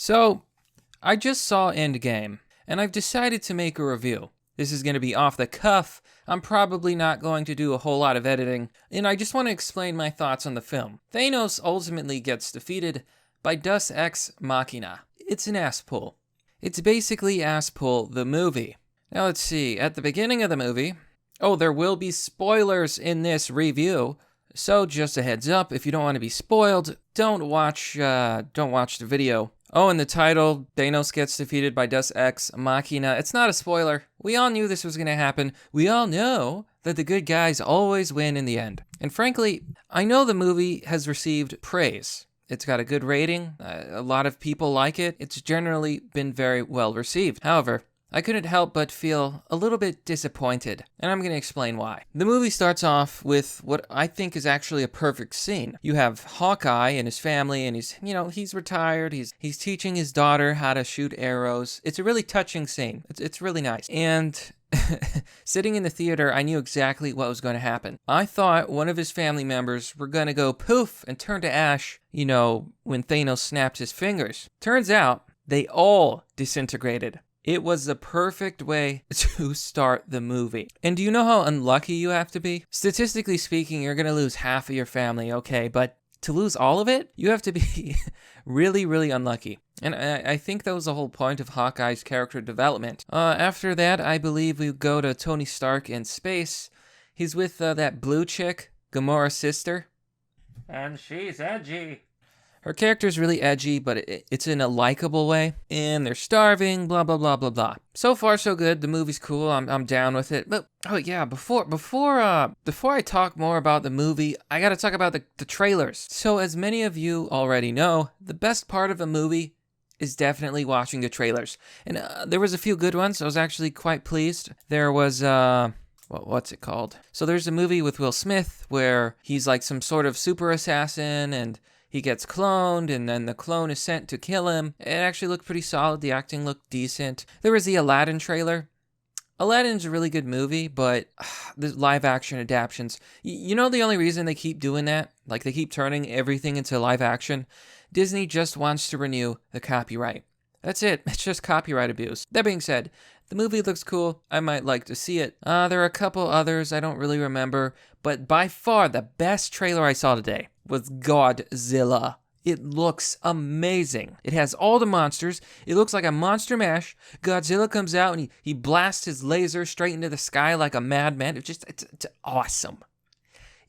So, I just saw Endgame, and I've decided to make a review. This is going to be off the cuff. I'm probably not going to do a whole lot of editing, and I just want to explain my thoughts on the film. Thanos ultimately gets defeated by Deus Ex Machina. It's an ass pull. It's basically ass pull the movie. Now let's see, at the beginning of the movie, there will be spoilers in this review. So just a heads up, if you don't want to be spoiled, don't watch the video. Oh, and the title, Thanos gets defeated by Deus Ex Machina. It's not a spoiler. We all knew this was going to happen. We all know that the good guys always win in the end. And frankly, I know the movie has received praise. It's got a good rating. A lot of people like it. It's generally been very well received. However, I couldn't help but feel a little bit disappointed, and I'm going to explain why. The movie starts off with what I think is actually a perfect scene. You have Hawkeye and his family, and he's retired. He's teaching his daughter how to shoot arrows. It's a really touching scene. It's really nice. And sitting in the theater, I knew exactly what was going to happen. I thought one of his family members were going to go poof and turn to ash, when Thanos snapped his fingers. Turns out, they all disintegrated. It was the perfect way to start the movie. And do you know how unlucky you have to be? Statistically speaking, you're going to lose half of your family, okay? But to lose all of it, you have to be really, really unlucky. And I think that was the whole point of Hawkeye's character development. After that, I believe we go to Tony Stark in space. He's with that blue chick, Gamora's sister. And she's edgy. Her character's really edgy, but it's in a likable way. And they're starving, blah, blah, blah, blah, blah. So far, so good. The movie's cool. I'm down with it. But, before I talk more about the movie, I gotta talk about the trailers. So, as many of you already know, the best part of a movie is definitely watching the trailers. And there was a few good ones. I was actually quite pleased. There was, what's it called? So, there's a movie with Will Smith where he's like some sort of super assassin and he gets cloned, and then the clone is sent to kill him. It actually looked pretty solid. The acting looked decent. There was the Aladdin trailer. Aladdin's a really good movie, but the live-action adaptations. The only reason they keep doing that? Like, they keep turning everything into live action? Disney just wants to renew the copyright. That's it. It's just copyright abuse. That being said, the movie looks cool. I might like to see it. There are a couple others I don't really remember, but by far the best trailer I saw today was Godzilla. It looks amazing. It has all the monsters. It looks like a monster mash. Godzilla comes out and he blasts his laser straight into the sky like a madman. It's awesome.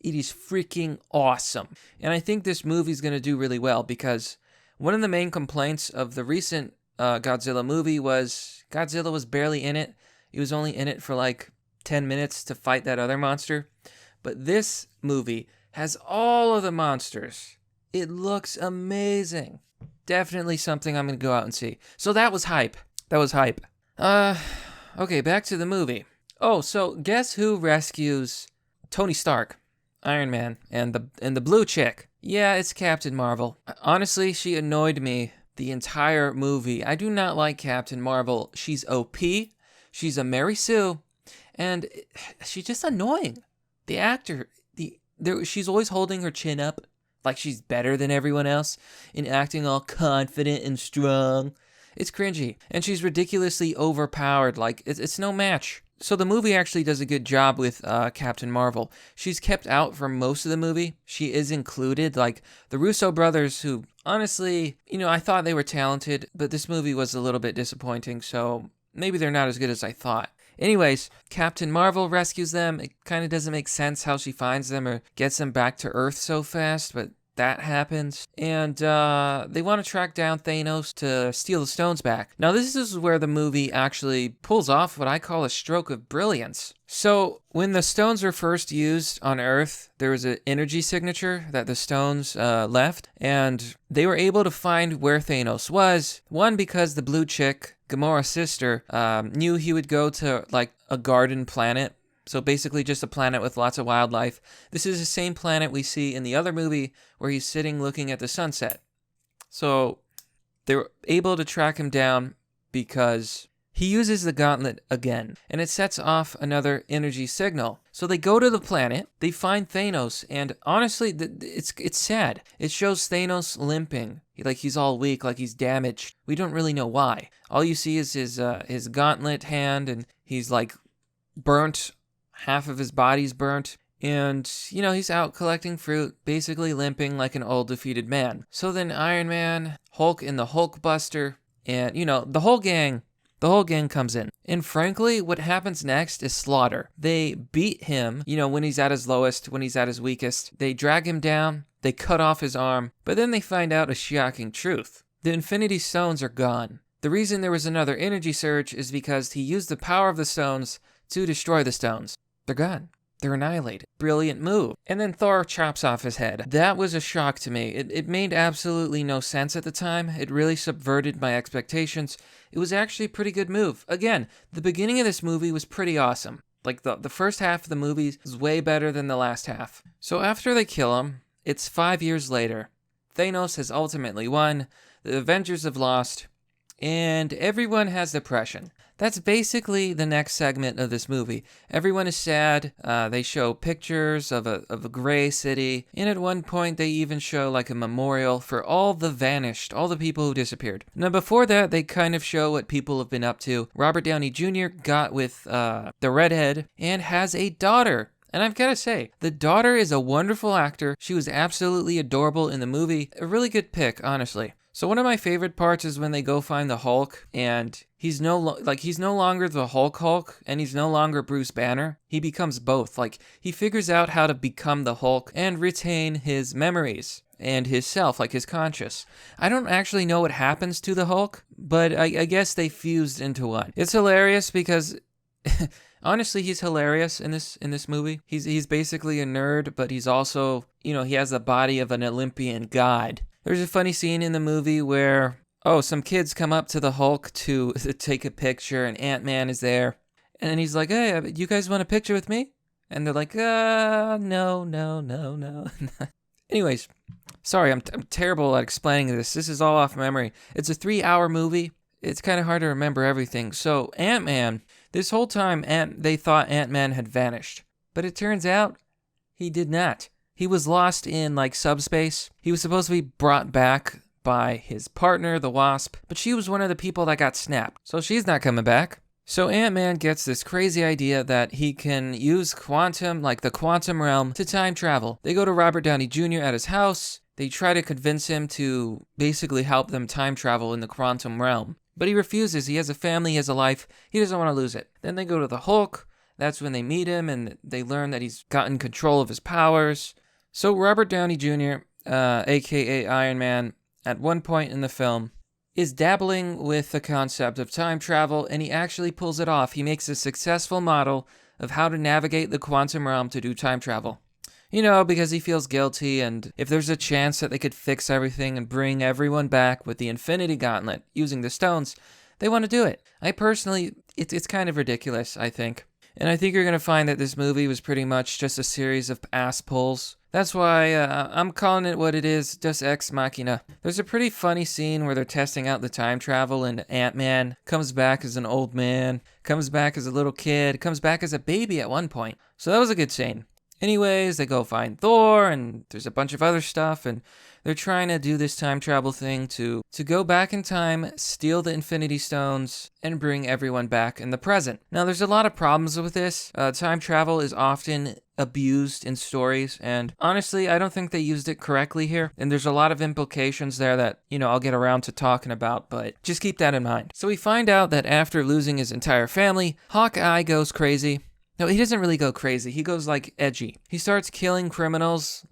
It is freaking awesome. And I think this movie's going to do really well because one of the main complaints of the recent Godzilla movie was Godzilla was barely in it. He was only in it for like 10 minutes to fight that other monster. But this movie has all of the monsters. It looks amazing. Definitely something I'm going to go out and see. So that was hype. Okay, back to the movie. Oh, so guess who rescues Tony Stark, Iron Man, and the blue chick? Yeah, it's Captain Marvel. Honestly, she annoyed me the entire movie. I do not like Captain Marvel. She's OP. She's a Mary Sue. And she's just annoying. The actor, she's always holding her chin up like she's better than everyone else and acting all confident and strong. It's cringy. And she's ridiculously overpowered. Like, it's no match. So the movie actually does a good job with Captain Marvel. She's kept out for most of the movie. She is included. Like, the Russo brothers, who, honestly, I thought they were talented, but this movie was a little bit disappointing, so maybe they're not as good as I thought. Anyways, Captain Marvel rescues them. It kind of doesn't make sense how she finds them or gets them back to Earth so fast, but that happens. And they want to track down Thanos to steal the stones back. Now, this is where the movie actually pulls off what I call a stroke of brilliance. So, when the stones were first used on Earth, there was an energy signature that the stones left, and they were able to find where Thanos was. One, because the blue chick, Gamora's sister, knew he would go to, like, a garden planet. So basically just a planet with lots of wildlife. This is the same planet we see in the other movie where he's sitting looking at the sunset. So they were able to track him down because he uses the gauntlet again, and it sets off another energy signal. So they go to the planet, they find Thanos, and honestly, it's sad. It shows Thanos limping, like he's all weak, like he's damaged. We don't really know why. All you see is his gauntlet hand, and he's like burnt. Half of his body's burnt. And, he's out collecting fruit, basically limping like an old defeated man. So then Iron Man, Hulk and the Hulkbuster, and, the whole gang comes in. And frankly, what happens next is slaughter. They beat him, when he's at his lowest, when he's at his weakest. They drag him down, they cut off his arm, but then they find out a shocking truth. The Infinity Stones are gone. The reason there was another energy surge is because he used the power of the stones to destroy the stones. They're gone. They're annihilated. Brilliant move. And then Thor chops off his head. That was a shock to me. It made absolutely no sense at the time. It really subverted my expectations. It was actually a pretty good move. Again, the beginning of this movie was pretty awesome. Like, the first half of the movie was way better than the last half. So after they kill him, it's 5 years later. Thanos has ultimately won. The Avengers have lost. And everyone has depression. That's basically the next segment of this movie. Everyone is sad. They show pictures of a gray city. And at one point, they even show like a memorial for all the vanished, all the people who disappeared. Now, before that, they kind of show what people have been up to. Robert Downey Jr. got with the redhead and has a daughter. And I've got to say, the daughter is a wonderful actor. She was absolutely adorable in the movie. A really good pick, honestly. So one of my favorite parts is when they go find the Hulk, and he's no longer the Hulk, and he's no longer Bruce Banner. He becomes both. Like, he figures out how to become the Hulk and retain his memories and his self, like his conscious. I don't actually know what happens to the Hulk, but I guess they fused into one. It's hilarious because honestly, he's hilarious in this movie. He's basically a nerd, but he's also, he has the body of an Olympian god. There's a funny scene in the movie where, some kids come up to the Hulk to take a picture, and Ant-Man is there. And he's like, hey, you guys want a picture with me? And they're like, no. Anyways, sorry, I'm terrible at explaining this. This is all off memory. It's a 3-hour movie. It's kind of hard to remember everything. So Ant-Man, this whole time, they thought Ant-Man had vanished. But it turns out he did not. He was lost in, subspace. He was supposed to be brought back by his partner, the Wasp, but she was one of the people that got snapped, so she's not coming back. So Ant-Man gets this crazy idea that he can use the quantum realm, to time travel. They go to Robert Downey Jr. at his house. They try to convince him to basically help them time travel in the quantum realm. But he refuses. He has a family, he has a life. He doesn't want to lose it. Then they go to the Hulk. That's when they meet him, and they learn that he's gotten control of his powers. So Robert Downey Jr., aka Iron Man, at one point in the film, is dabbling with the concept of time travel, and he actually pulls it off. He makes a successful model of how to navigate the quantum realm to do time travel. Because he feels guilty, and if there's a chance that they could fix everything and bring everyone back with the Infinity Gauntlet using the stones, they want to do it. I personally, it's kind of ridiculous, I think. And I think you're going to find that this movie was pretty much just a series of ass pulls. That's why I'm calling it what it is, Deus Ex Machina. There's a pretty funny scene where they're testing out the time travel, and Ant-Man comes back as an old man, comes back as a little kid, comes back as a baby at one point. So that was a good scene. Anyways, they go find Thor, and there's a bunch of other stuff, and they're trying to do this time travel thing to go back in time, steal the Infinity Stones, and bring everyone back in the present. Now, there's a lot of problems with this. Time travel is often abused in stories, and honestly, I don't think they used it correctly here, and there's a lot of implications there that, I'll get around to talking about, but just keep that in mind. So we find out that after losing his entire family, Hawkeye goes crazy. No, he doesn't really go crazy. He goes, edgy. He starts killing criminals,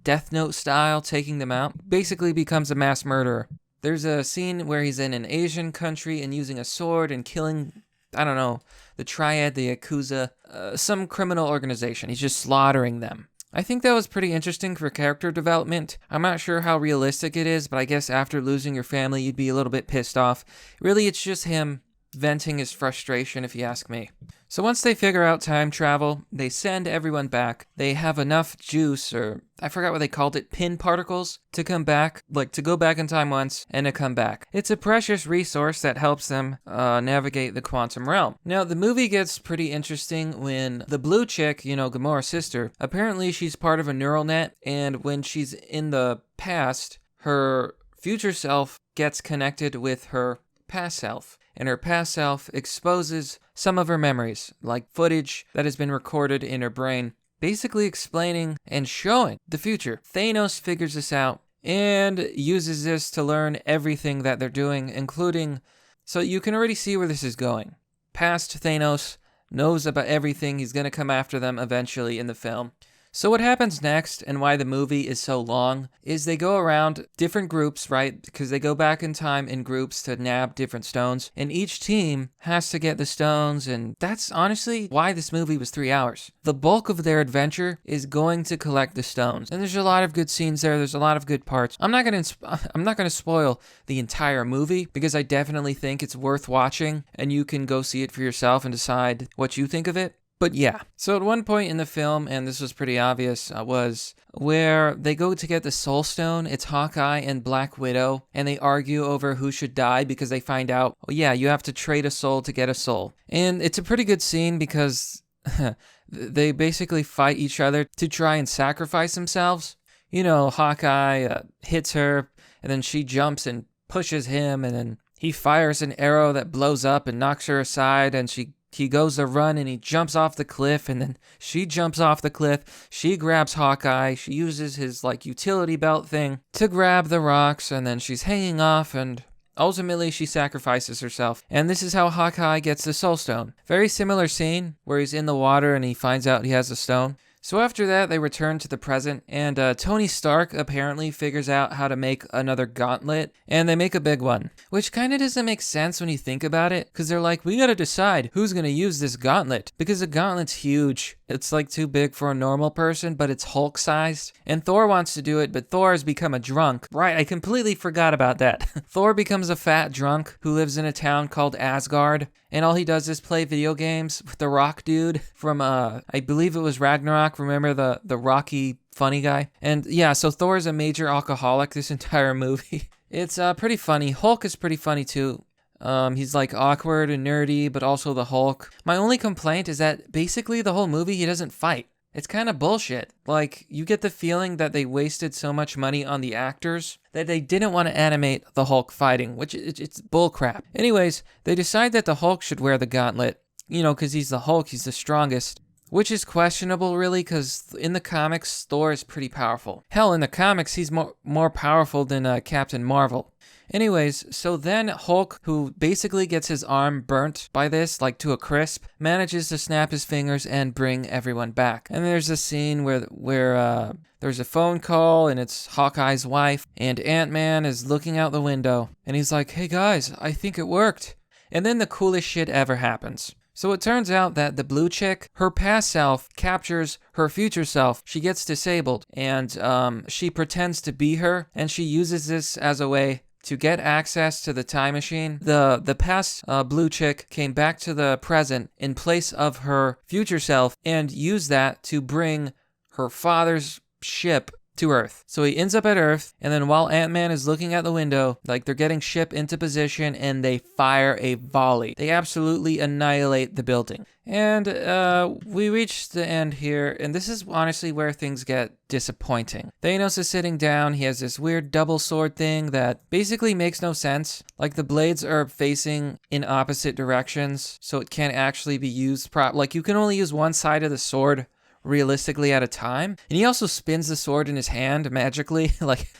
Death Note style, taking them out. Basically becomes a mass murderer. There's a scene where he's in an Asian country and using a sword and killing, the Triad, the Yakuza, some criminal organization. He's just slaughtering them. I think that was pretty interesting for character development. I'm not sure how realistic it is, but I guess after losing your family, you'd be a little bit pissed off. Really, it's just him venting his frustration, if you ask me. So once they figure out time travel, they send everyone back. They have enough juice, or I forgot what they called it, pin particles, to come back, like to go back in time once and to come back. It's a precious resource that helps them navigate the quantum realm. Now, the movie gets pretty interesting when the blue chick, Gamora's sister, apparently she's part of a neural net, and when she's in the past, her future self gets connected with her past self. And her past self exposes some of her memories, like footage that has been recorded in her brain, basically explaining and showing the future. Thanos figures this out and uses this to learn everything that they're doing, including... So you can already see where this is going. Past Thanos knows about everything. He's going to come after them eventually in the film. So what happens next, and why the movie is so long, is they go around different groups, right? Because they go back in time in groups to nab different stones, and each team has to get the stones, and that's honestly why this movie was 3 hours. The bulk of their adventure is going to collect the stones, and there's a lot of good scenes there. There's a lot of good parts. I'm not gonna spoil the entire movie, because I definitely think it's worth watching, and you can go see it for yourself and decide what you think of it. But yeah, so at one point in the film, and this was pretty obvious, was where they go to get the Soul Stone. It's Hawkeye and Black Widow, and they argue over who should die because they find out, oh yeah, you have to trade a soul to get a soul. And it's a pretty good scene because they basically fight each other to try and sacrifice themselves. Hawkeye hits her, and then she jumps and pushes him, and then he fires an arrow that blows up and knocks her aside, and he goes to run and he jumps off the cliff, and then she jumps off the cliff. She grabs Hawkeye. She uses his utility belt thing to grab the rocks, and then she's hanging off, and ultimately she sacrifices herself. And this is how Hawkeye gets the Soul Stone. Very similar scene where he's in the water and he finds out he has the stone. So after that, they return to the present, and Tony Stark apparently figures out how to make another gauntlet, and they make a big one, which kind of doesn't make sense when you think about it, because they're like, we gotta decide who's gonna use this gauntlet, because the gauntlet's huge. It's too big for a normal person, but it's Hulk-sized, and Thor wants to do it, but Thor has become a drunk. Right, I completely forgot about that. Thor becomes a fat drunk who lives in a town called Asgard, and all he does is play video games with the Rock dude from, I believe it was Ragnarok. Remember the Rocky funny guy? And yeah, so Thor is a major alcoholic this entire movie. It's pretty funny. Hulk is pretty funny too. He's awkward and nerdy, but also the Hulk. My only complaint is that basically the whole movie he doesn't fight. It's kind of bullshit. You get the feeling that they wasted so much money on the actors that they didn't want to animate the Hulk fighting, which it's bullcrap. Anyways, they decide that the Hulk should wear the gauntlet, because he's the Hulk, he's the strongest, which is questionable really, because in the comics, Thor is pretty powerful. Hell, in the comics, he's more powerful than Captain Marvel. Anyways, so then Hulk, who basically gets his arm burnt by this, to a crisp, manages to snap his fingers and bring everyone back. And there's a scene where there's a phone call, and it's Hawkeye's wife, and Ant-Man is looking out the window, and he's like, hey guys, I think it worked. And then the coolest shit ever happens. So it turns out that the blue chick, her past self captures her future self. She gets disabled, and she pretends to be her, and she uses this as a way to get access to the time machine. The past blue chick came back to the present in place of her future self and used that to bring her father's ship to Earth. So he ends up at Earth, and then while Ant-Man is looking out the window, they're getting ship into position, and they fire a volley. They absolutely annihilate the building. And we reach the end here, and this is honestly where things get disappointing. Thanos is sitting down. He has this weird double sword thing that basically makes no sense. The blades are facing in opposite directions, so it can't actually be used you can only use one side of the sword realistically at a time. And he also spins the sword in his hand magically.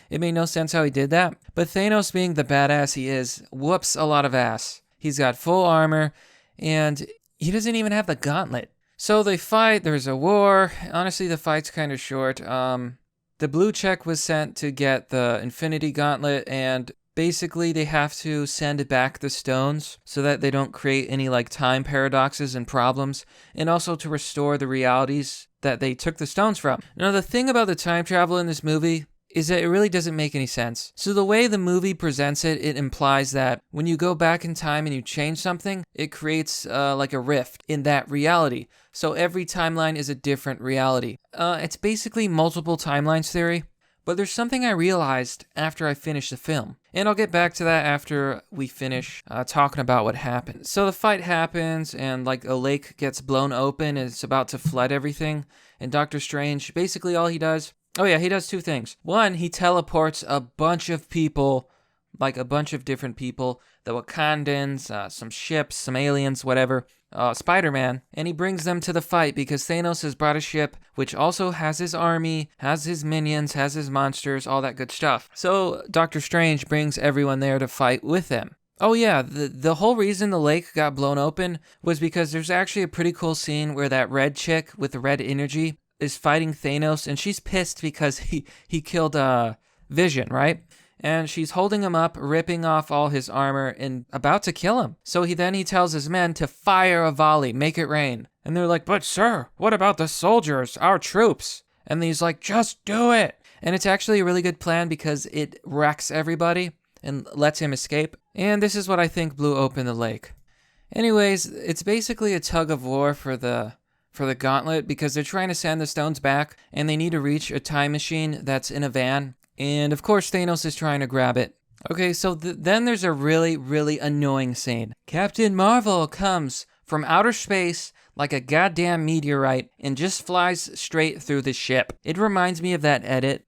It made no sense how he did that. But Thanos, being the badass he is, whoops a lot of ass. He's got full armor, and he doesn't even have the gauntlet. So they fight, there's a war. Honestly, the fight's kind of short. The blue check was sent to get the Infinity Gauntlet, and basically they have to send back the stones so that they don't create any time paradoxes and problems, and also to restore the realities that they took the stones from. Now, the thing about the time travel in this movie is that it really doesn't make any sense. So the way the movie presents it, it implies that when you go back in time and you change something, it creates like a rift in that reality. So every timeline is a different reality. It's basically multiple timelines theory. But there's something I realized after I finished the film. And I'll get back to that after we finish talking about what happened. So the fight happens, and like a lake gets blown open, and it's about to flood everything. And Doctor Strange, basically all he does, he does two things. One, he teleports a bunch of people, like a bunch of different people, the Wakandans, some ships, some aliens, whatever, Spider-Man, and he brings them to the fight because Thanos has brought a ship which also has his army, has his minions, has his monsters, all that good stuff. So Doctor Strange brings everyone there to fight with them. Oh yeah, the whole reason the lake got blown open was because there's actually a pretty cool scene where that red chick with the red energy is fighting Thanos, and she's pissed because he killed Vision, right? And she's holding him up, ripping off all his armor, and about to kill him. So he tells his men to fire a volley, make it rain. And they're like, "But sir, what about the soldiers, our troops?" And he's like, "Just do it." And it's actually a really good plan because it wrecks everybody and lets him escape. And this is what I think blew open the lake. Anyways, it's basically a tug of war for the gauntlet because they're trying to send the stones back, and they need to reach a time machine that's in a van. And of course, Thanos is trying to grab it. Okay, so then there's a really, really annoying scene. Captain Marvel comes from outer space like a goddamn meteorite and just flies straight through the ship. It reminds me of that edit.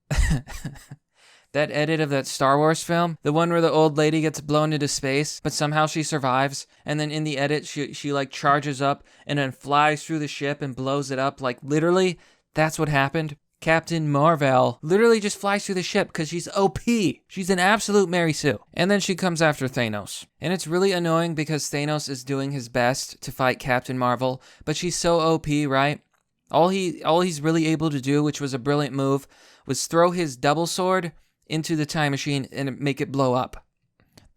That edit of that Star Wars film. The one where the old lady gets blown into space, but somehow she survives. And then in the edit, she like charges up and then flies through the ship and blows it up. Like literally, that's what happened. Captain Marvel literally just flies through the ship because she's OP. She's an absolute Mary Sue. And then she comes after Thanos. And it's really annoying because Thanos is doing his best to fight Captain Marvel, but she's so OP, right? All he's really able to do, which was a brilliant move, was throw his double sword into the time machine and make it blow up.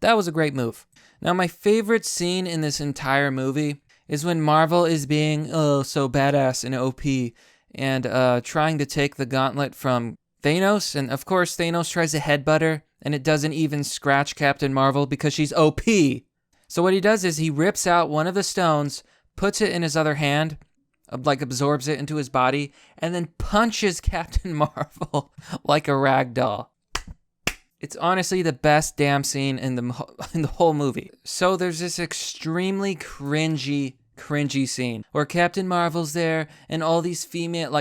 That was a great move. Now, my favorite scene in this entire movie is when Marvel is being so badass and OP and trying to take the gauntlet from Thanos. And of course, Thanos tries to headbutt her, and it doesn't even scratch Captain Marvel because she's OP. So what he does is he rips out one of the stones, puts it in his other hand, like absorbs it into his body, and then punches Captain Marvel like a rag doll. It's honestly the best damn scene in the whole movie. So there's this extremely cringy scene where Captain Marvel's there and all these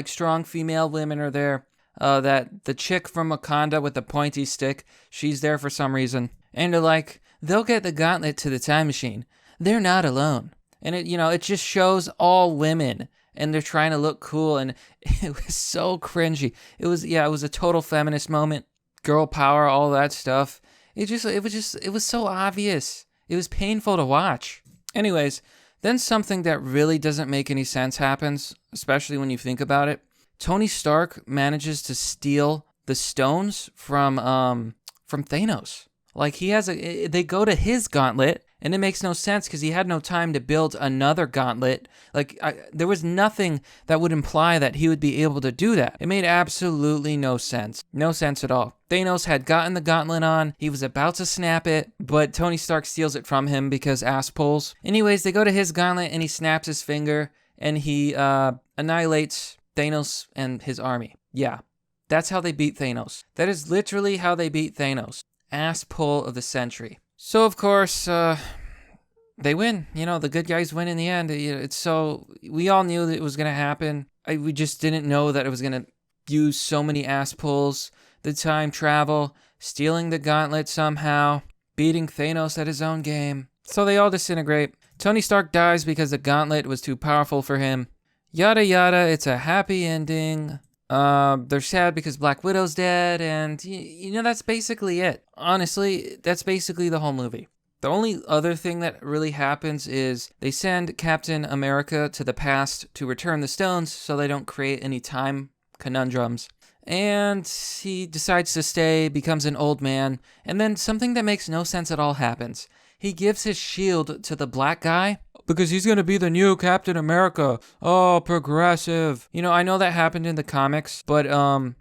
strong female women are there. That the chick from Wakanda with the pointy stick, she's there for some reason. And they're like, they'll get the gauntlet to the time machine. They're not alone. And it just shows all women and they're trying to look cool, and it was so cringy. It was a total feminist moment. Girl power, all that stuff. It was so obvious. It was painful to watch. Anyways, then something that really doesn't make any sense happens, especially when you think about it. Tony Stark manages to steal the stones from Thanos. Like they go to his gauntlet, and it makes no sense because he had no time to build another gauntlet. There was nothing that would imply that he would be able to do that. It made absolutely no sense. No sense at all. Thanos had gotten the gauntlet on. He was about to snap it, but Tony Stark steals it from him because ass pulls. Anyways, they go to his gauntlet, and he snaps his finger, and he annihilates Thanos and his army. Yeah, that's how they beat Thanos. That is literally how they beat Thanos. Ass pull of the century. So, of course, they win. The good guys win in the end. We all knew that it was going to happen. We just didn't know that it was going to use so many ass pulls, the time travel, stealing the gauntlet somehow, beating Thanos at his own game. So they all disintegrate. Tony Stark dies because the gauntlet was too powerful for him. Yada yada, it's a happy ending. They're sad because Black Widow's dead, and that's basically it. Honestly, that's basically the whole movie. The only other thing that really happens is they send Captain America to the past to return the stones so they don't create any time conundrums. And he decides to stay, becomes an old man, and then something that makes no sense at all happens. he gives his shield to the black guy because he's going to be the new Captain America. Oh, progressive. You know, I know that happened in the comics, but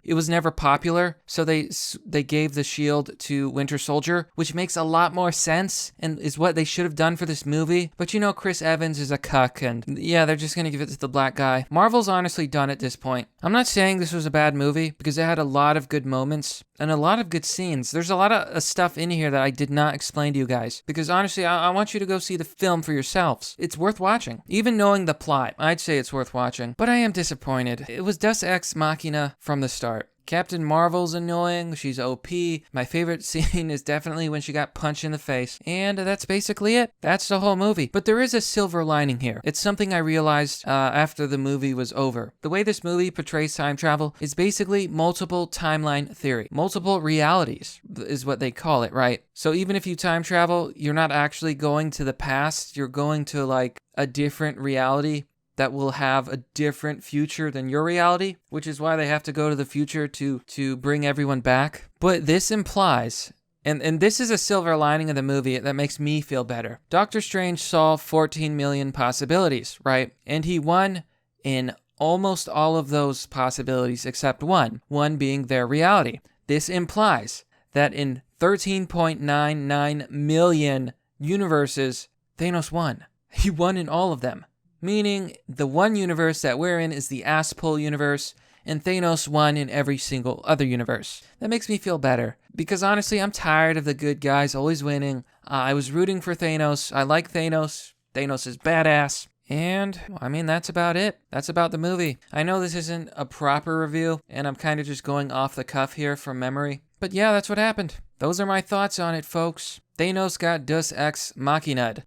it was never popular. So they gave the shield to Winter Soldier, which makes a lot more sense and is what they should have done for this movie. But you know, Chris Evans is a cuck, and yeah, they're just going to give it to the black guy. Marvel's honestly done at this point. I'm not saying this was a bad movie because it had a lot of good moments and a lot of good scenes. There's a lot of stuff in here that I did not explain to you guys because honestly, I want you to go see the film for yourselves. It's worth watching. Even knowing the plot, I'd say it's worth watching. But I am disappointed. It was Deus Ex Machina from the start. Captain Marvel's annoying. She's OP. My favorite scene is definitely when she got punched in the face. And that's basically it. That's the whole movie. But there is a silver lining here. It's something I realized after the movie was over. The way this movie portrays time travel is basically multiple timeline theory. Multiple realities is what they call it, right? So even if you time travel, you're not actually going to the past. You're going to like a different reality that will have a different future than your reality, which is why they have to go to the future to bring everyone back. But this implies, and this is a silver lining of the movie that makes me feel better. Doctor Strange saw 14 million possibilities, right? And he won in almost all of those possibilities except one being their reality. This implies that in 13.99 million universes, Thanos won. He won in all of them. Meaning, the one universe that we're in is the Ass-Pull universe, and Thanos won in every single other universe. That makes me feel better, because honestly, I'm tired of the good guys always winning. I was rooting for Thanos. I like Thanos. Thanos is badass. And, I mean, that's about it. That's about the movie. I know this isn't a proper review, and I'm kind of just going off the cuff here from memory. But yeah, that's what happened. Those are my thoughts on it, folks. Thanos got Deus Ex Machina'd.